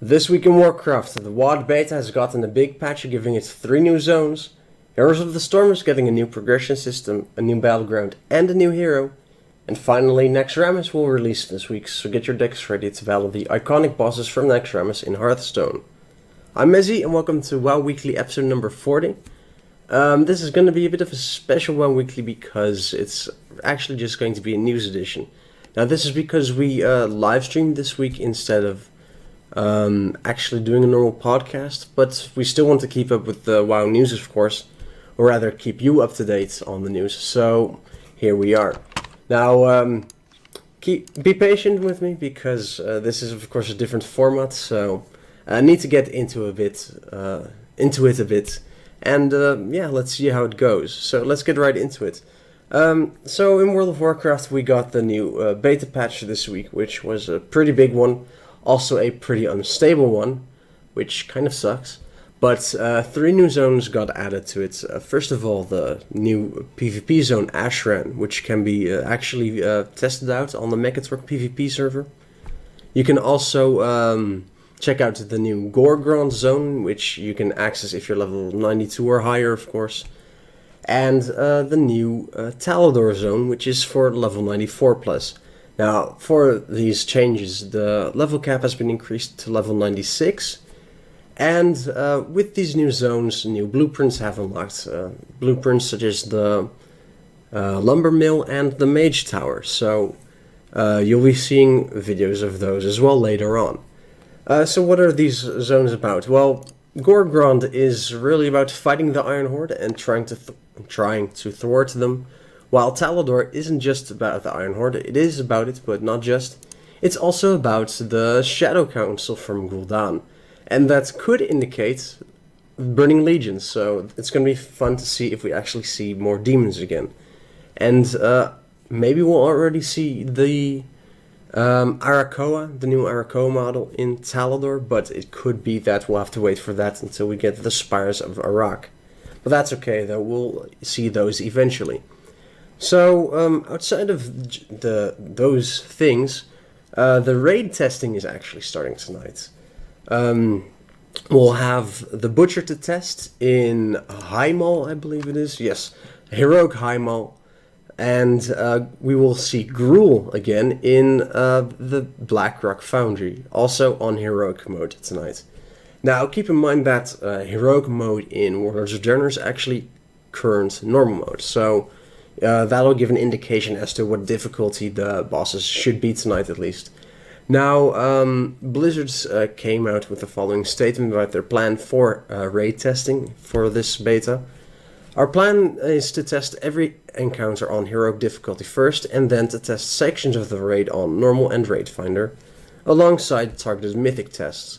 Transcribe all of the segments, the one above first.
This week in Warcraft, the WoD beta has gotten a big patch giving it 3 new zones, Heroes of the Storm is getting a new progression system, a new battleground and a new hero, and finally next Ramage will release this week, so get your decks ready to battle the iconic bosses from next Ramage in Hearthstone. I'm Mezzy and welcome to WoW Weekly episode number 40. This is going to be a bit of a special WoW Weekly because it's actually just going to be a news edition. Now this is because we live streamed this week instead of actually doing a normal podcast, but we still want to keep up with the WoW news, of course, or rather keep you up to date on the news, so here we are. Now, be patient with me because this is of course a different format, so I need to get into it a bit, and yeah, let's see how it goes. So let's get right into it. So in World of Warcraft we got the new beta patch this week, which was a pretty big one. Also a pretty unstable one, which kind of sucks. But 3 new zones got added to it. First of all, the new PvP zone Ashran, which can be actually tested out on the Mechatork PvP server. You can also check out the new Gorgrond zone, which you can access if you're level 92 or higher, of course. And the new Talador zone, which is for level 94 plus. Now, for these changes, the level cap has been increased to level 96, and with these new zones, new blueprints have unlocked. Blueprints such as the lumber mill and the mage tower, so you'll be seeing videos of those as well later on. So what are these zones about? Well, Gorgrond is really about fighting the Iron Horde and trying to thwart them. While Talador isn't just about the Iron Horde, it is about it, but not just. It's also about the Shadow Council from Gul'dan, and that could indicate Burning Legions, so it's going to be fun to see if we actually see more demons again. And maybe we'll already see the Arakoa, the new Arakoa model in Talador, but it could be that we'll have to wait for that until we get the Spires of Arak. But that's okay, though, we'll see those eventually. So, outside of those things, the raid testing is actually starting tonight. We'll have the Butcher to test in Highmall, I believe it is. Yes, Heroic Highmall. And we will see Gruul again in the Blackrock Foundry, also on Heroic mode tonight. Now, keep in mind that Heroic mode in Warlords of Draenor is actually current normal mode, so that'll give an indication as to what difficulty the bosses should be tonight, at least. Now, Blizzard came out with the following statement about their plan for raid testing for this beta. Our plan is to test every encounter on Heroic difficulty first, and then to test sections of the raid on Normal and Raid Finder, alongside targeted Mythic tests.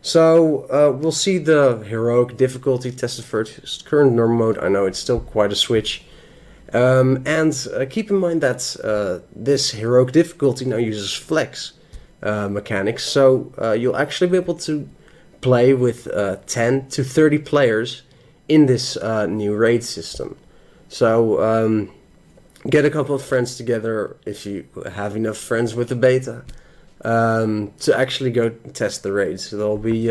So, we'll see the Heroic difficulty tested first, current normal mode. I know it's still quite a switch. And keep in mind that this Heroic difficulty now uses flex mechanics, so you'll actually be able to play with 10 to 30 players in this new raid system. So get a couple of friends together if you have enough friends with the beta to actually go test the raids. It'll be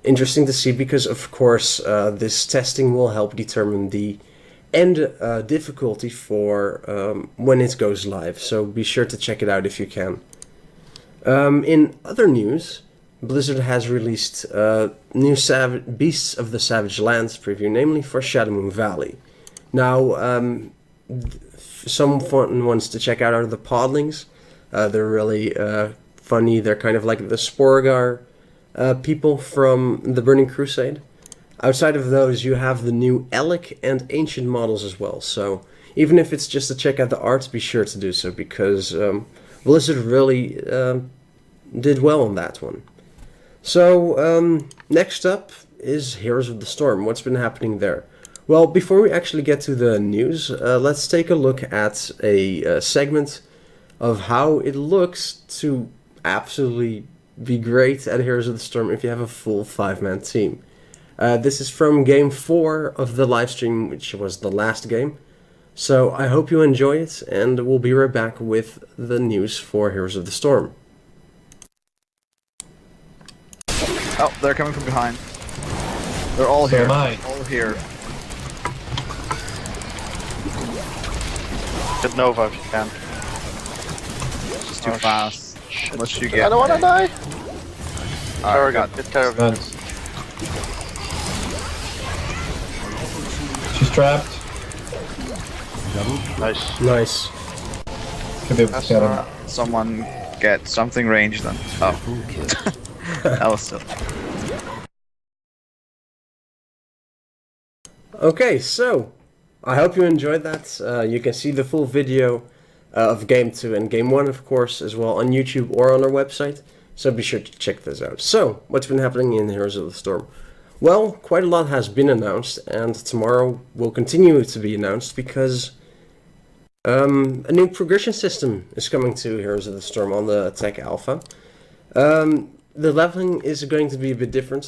interesting to see because, of course, this testing will help determine the end difficulty for when it goes live, so be sure to check it out if you can. In other news, Blizzard has released new Beasts of the Savage Lands preview, namely for Shadowmoon Valley. Now, some fun ones to check out are the Podlings. They're really funny. They're kind of like the Sporgar people from the Burning Crusade. Outside of those, you have the new Elec and Ancient models as well, so even if it's just to check out the art, be sure to do so, because Blizzard really did well on that one. So, next up is Heroes of the Storm. What's been happening there? Well, before we actually get to the news, let's take a look at a segment of how it looks to absolutely be great at Heroes of the Storm if you have a full 5-man team. This is from Game 4 of the livestream, which was the last game. So I hope you enjoy it, and we'll be right back with the news for Heroes of the Storm. Oh, they're coming from behind. They're all So here. am I. All here. Get Nova if you can. It's too Oh, fast. Shit. Unless you get. I don't wanna die! Alright, Target, get Target. Stunned. She's trapped. Nice. Nice. Could be That's got him. alright. Someone get something ranged then. Oh. That was still. Okay, so I hope you enjoyed that. You can see the full video of Game 2 and Game 1, of course, as well on YouTube or on our website. So be sure to check this out. So, what's been happening in Heroes of the Storm? Well, quite a lot has been announced, and tomorrow will continue to be announced because a new progression system is coming to Heroes of the Storm on the Tech Alpha. The leveling is going to be a bit different,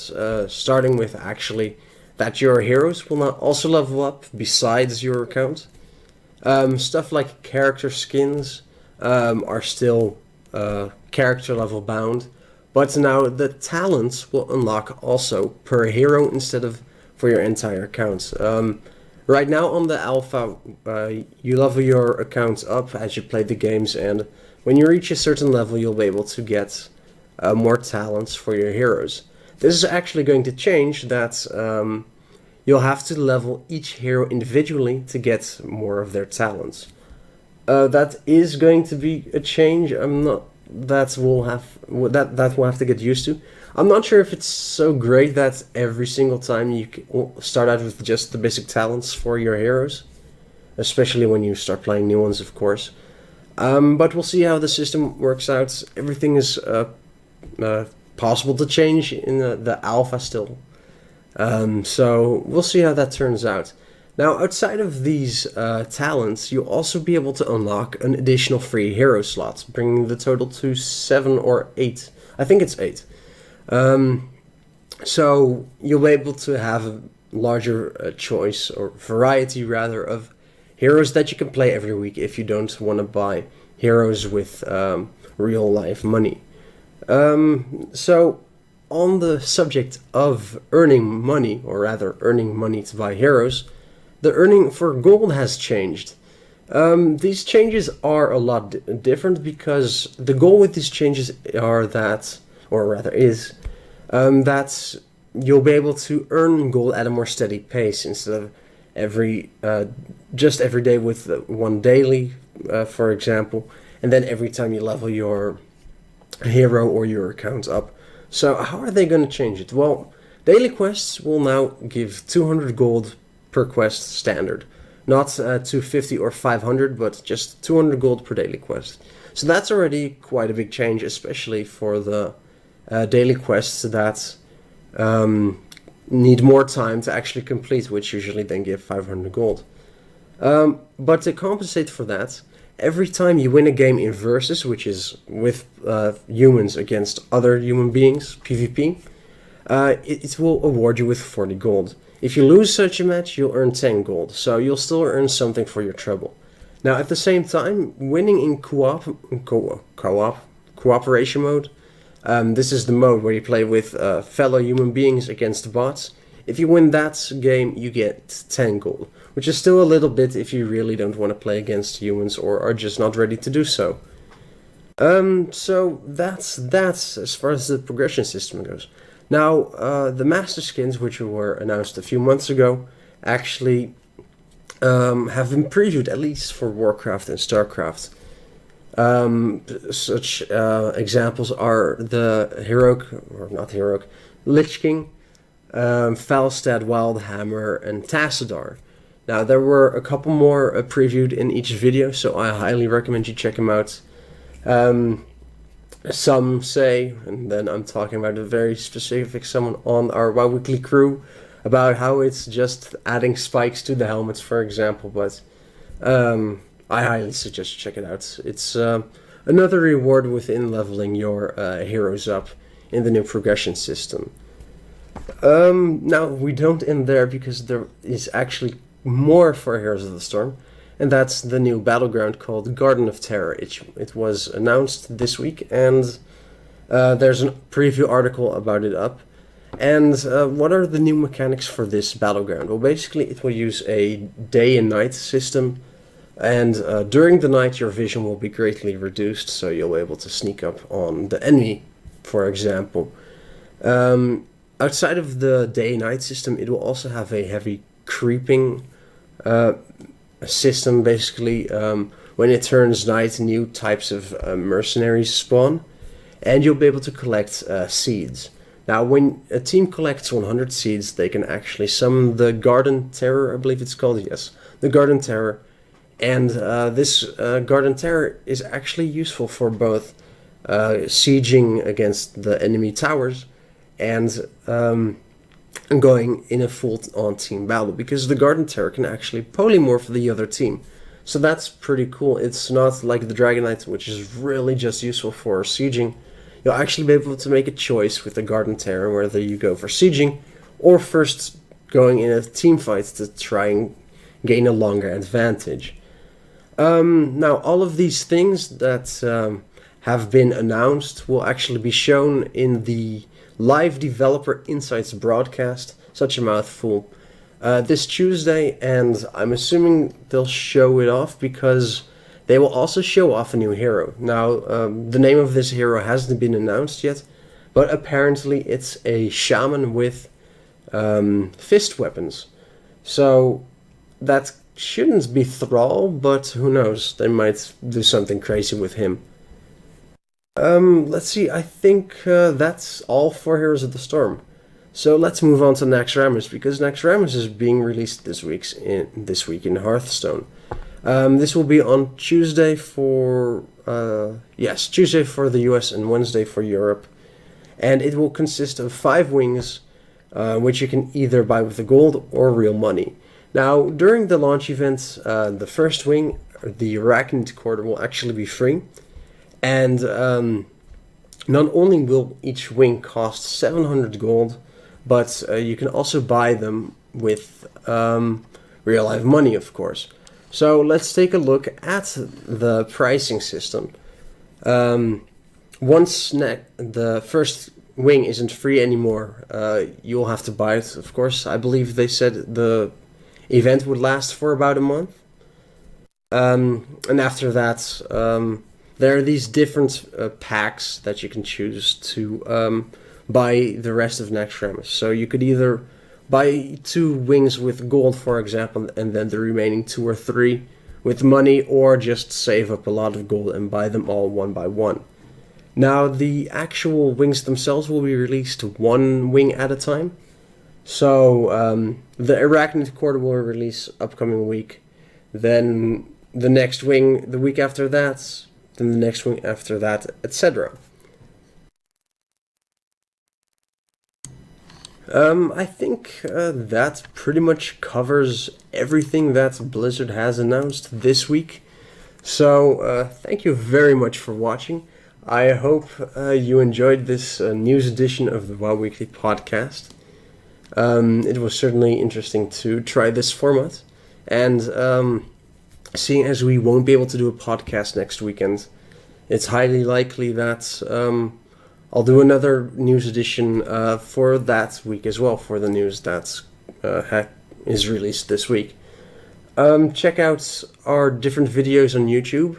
starting with actually that your heroes will not also level up besides your account. Stuff like character skins are still character level bound, but now the talents will unlock also per hero instead of for your entire account. Right now on the alpha, you level your account up as you play the games, and when you reach a certain level you'll be able to get more talents for your heroes. This is actually going to change that you'll have to level each hero individually to get more of their talents. That is going to be a change. That we'll have to get used to. I'm not sure if it's so great that every single time you start out with just the basic talents for your heroes, especially when you start playing new ones, of course. But we'll see how the system works out. Everything is possible to change in the alpha still. So we'll see how that turns out. Now, outside of these talents, you'll also be able to unlock an additional free hero slot, bringing the total to 7 or 8. I think it's 8. So you'll be able to have a larger choice, or variety rather, of heroes that you can play every week if you don't want to buy heroes with real life money. So on the subject of earning money, or rather earning money to buy heroes, the earning for gold has changed. These changes are a lot different because the goal with these changes are that, or rather is, that you'll be able to earn gold at a more steady pace instead of just every day with one daily, for example, and then every time you level your hero or your account up. So how are they going to change it? Well, daily quests will now give 200 gold per quest standard. Not 250 or 500, but just 200 gold per daily quest. So that's already quite a big change, especially for the daily quests that need more time to actually complete, which usually then give 500 gold. But to compensate for that, every time you win a game in Versus, which is with humans against other human beings, PvP, it will award you with 40 gold. If you lose such a match, you'll earn 10 gold, so you'll still earn something for your trouble. Now, at the same time, winning in cooperation mode, this is the mode where you play with fellow human beings against bots. If you win that game, you get 10 gold, which is still a little bit if you really don't want to play against humans or are just not ready to do so. So that's as far as the progression system goes. Now, the master skins, which were announced a few months ago, actually have been previewed, at least for Warcraft and StarCraft. Such examples are the heroic, or not heroic, Lich King, Falstad, Wildhammer, and Tassadar. Now, there were a couple more previewed in each video, so I highly recommend you check them out. Some say, and then I'm talking about a very specific someone on our WoW Weekly crew, about how it's just adding spikes to the helmets, for example, but I highly suggest you check it out. It's another reward within leveling your heroes up in the new progression system. Now, we don't end there because there is actually more for Heroes of the Storm, and that's the new battleground called Garden of Terror. It was announced this week, and there's a preview article about it up. And what are the new mechanics for this battleground? Well, basically it will use a day and night system, and during the night your vision will be greatly reduced, so you'll be able to sneak up on the enemy, for example. Outside of the day-night system, it will also have a heavy creeping system, basically. When it turns night, new types of mercenaries spawn, and you'll be able to collect seeds. Now, when a team collects 100 seeds, they can actually summon the Garden Terror, I believe it's called, yes, the Garden Terror. And this Garden Terror is actually useful for both sieging against the enemy towers and going in a full-on team battle, because the Garden Terror can actually polymorph the other team. So that's pretty cool. It's not like the Dragon Knight, which is really just useful for sieging. You'll actually be able to make a choice with the Garden Terror whether you go for sieging or first going in a team fight to try and gain a longer advantage. Now, all of these things that have been announced will actually be shown in the live Developer Insights broadcast, such a mouthful, this Tuesday, and I'm assuming they'll show it off because they will also show off a new hero. Now, the name of this hero hasn't been announced yet, but apparently it's a shaman with fist weapons. So that shouldn't be Thrall, but who knows, they might do something crazy with him. Let's see, I think that's all for Heroes of the Storm. So let's move on to Naxxramas, because Naxxramas is being released this week in Hearthstone. This will be on Tuesday for Tuesday for the US and Wednesday for Europe, and it will consist of 5 wings, which you can either buy with the gold or real money. Now, during the launch event, the first wing, the Arachnid Quarter, will actually be free, and not only will each wing cost 700 gold, but you can also buy them with real life money, of course. So let's take a look at the pricing system. Once the first wing isn't free anymore, you'll have to buy it, of course. I believe they said the event would last for about a month. And after that, there are these different packs that you can choose to buy the rest of Naxxramas. So you could either buy 2 wings with gold, for example, and then the remaining 2 or 3 with money, or just save up a lot of gold and buy them all one by one. Now, the actual wings themselves will be released 1 wing at a time. So the Arachnid Quarter will release upcoming week, then the next wing the week after that, then the next wing after that, etc. I think that pretty much covers everything that Blizzard has announced this week. So thank you very much for watching. I hope you enjoyed this news edition of the WoW Weekly podcast. It was certainly interesting to try this format, and seeing as we won't be able to do a podcast next weekend, it's highly likely that I'll do another news edition for that week as well, for the news that is released this week. Check out our different videos on YouTube.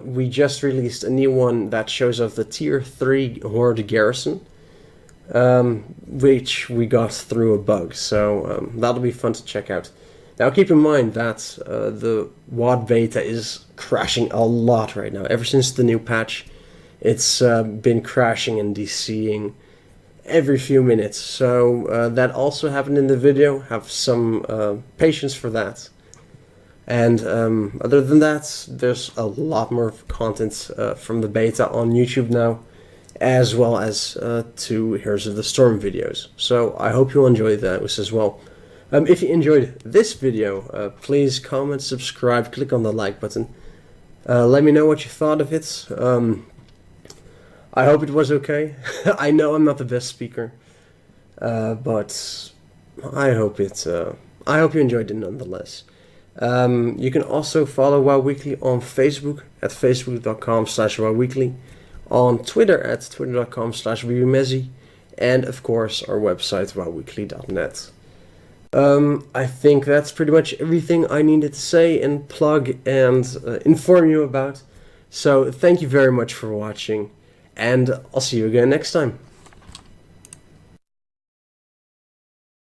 We just released a new one that shows off the Tier 3 Horde Garrison, which we got through a bug, so that'll be fun to check out. Now keep in mind that the WoD beta is crashing a lot right now. Ever since the new patch, it's been crashing and DCing every few minutes. So that also happened in the video. Have some patience for that. And other than that, there's a lot more content from the beta on YouTube now, as well as 2 Heroes of the Storm videos. So I hope you'll enjoy those as well. If you enjoyed this video, please comment, subscribe, click on the like button. Let me know what you thought of it. I hope it was okay. I know I'm not the best speaker, but I hope you enjoyed it nonetheless. You can also follow WoW Weekly on Facebook at facebook.com/WoWweekly, on Twitter at twitter.com/bbmezzy, and of course our website wowweekly.net. I think that's pretty much everything I needed to say and plug and inform you about. So thank you very much for watching, and I'll see you again next time.